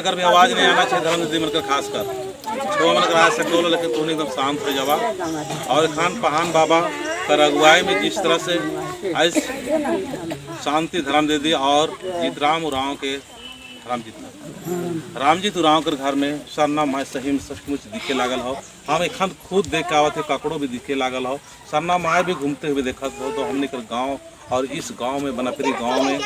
घर में आवाज नहीं आना चाहिए धर्म मिलकर खासकर तो मन कर सकते लेकिन तुम एकदम शांत हो जावा। और खान पहान बाबा कर अगुवाई में जिस तरह से आज शांति धर्म दे दी और जीतराम उराव के राम जी तो राव कर घर में सरना माय सही में सचमुच दिखे लागल हो। हम एखन खुद देख के आवत है, काकड़ो भी दिखे लागल हो, सरना माए भी घूमते हुए देखत हो। तो हमने कर गाँव और इस गांव में बनपरी गांव में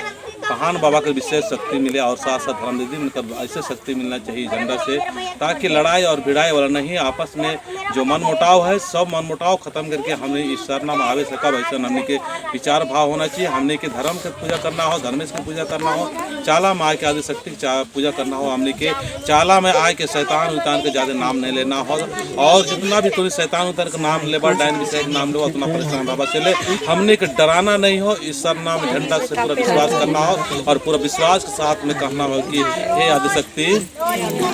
कहान बाबा के विशेष शक्ति मिले और साथ साथ धर्म दीदी मिलकर ऐसे शक्ति मिलना चाहिए झंडा से, ताकि लड़ाई और भिड़ाई वाला नहीं, आपस में जो मन मुटाव है सब मन मुटाव खत्म करके हमने इस सरनाम आवे सकब। ऐसा हमने के विचार भाव होना चाहिए। हमने के धर्म के पूजा करना हो, धर्मेश की पूजा करना हो, चाला में आके आदि शक्ति की पूजा करना हो, हमने के चाला में आए के शैतान उतान के ज़्यादा नाम नहीं लेना हो। और जितना भी तुम शैतान उतान का नाम लेबा, डायन विषय का नाम लेबा, उतना परेशान बाबा से ले। हमने के डराना नहीं हो, इस सरनाम झंडा से पूरा विश्वास करना हो और पूरा विश्वास के साथ में कहना हो कि हे आदिशक्ति,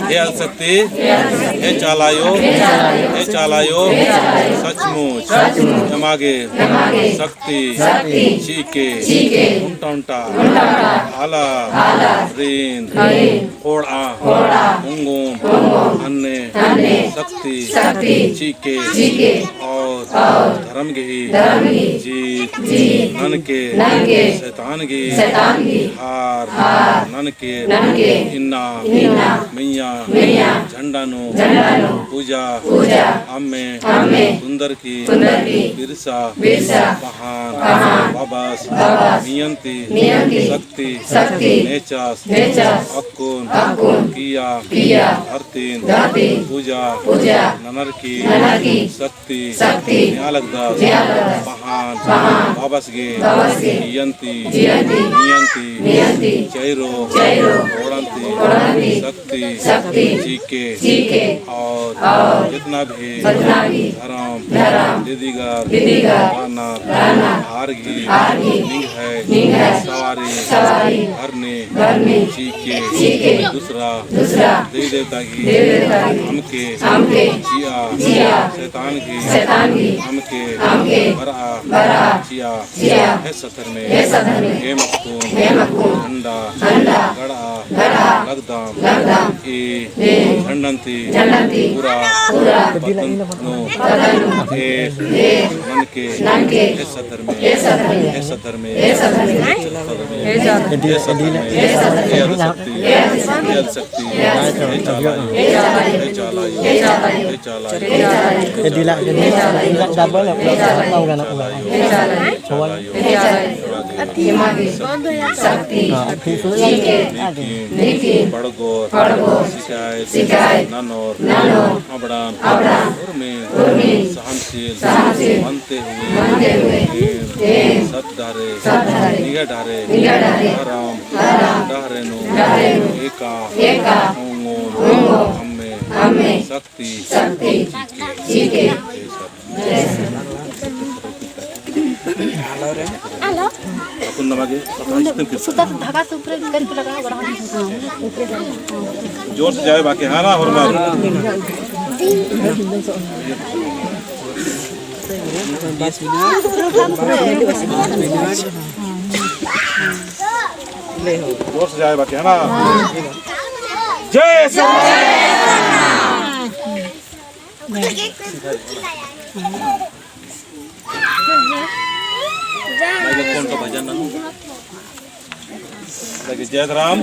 हे आदिशक्ति, हे चालायो, हे चालायो, सचमुच जमागे शक्ति चीके उंटा आला रीन ओड़ा उंगोम अन्य शक्ति चीके और धर्म की जीत नन के शैतान की हार नन के इन्ना मैया झंडानु पूजा अम्मे सुंदर की बिरसा महान बाबास नियंती शक्ति नेचास अक्कुन किया हरतीन पूजा ननर की शक्ति न्यालकदास महान बाबसगे नियंती चैरो ओड़ंती शक्ति चीके और जितना भी धर्म दीदीगर हारगी निंग है सवारी भरने चीके दूसरा देवी देवता की हमके जिया शैतान की हमके बरा जिया है सतर में हे मखतून झंडा गड़ा लगदाम ए झंडंती पूरा पतनो मन के हे सतर में हे सतर में हे शक्ति हे बड़गोर शिकायत ननोर अबड़ान सहनशील बनते हुए सत डारे निगा डारे हराम डहरेनु एका हमें शक्ति चीके जोर से जाए बाकी हाँ ना और जोर से जाए बाकी है ना। जय कौन का भजन जय राम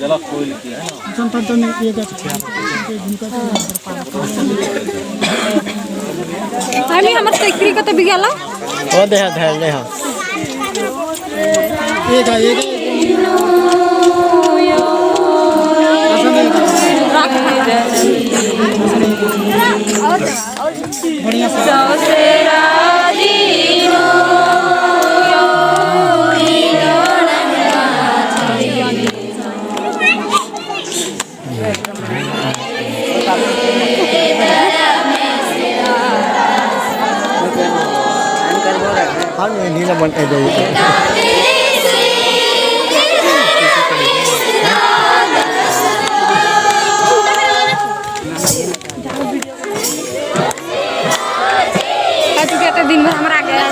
जला कोई लिखी है हामी हमर साइकिल का तो बिगला ओ दे दे हां एक बढ़िया ini là bọn edo दिन भर हमारा आ गया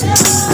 है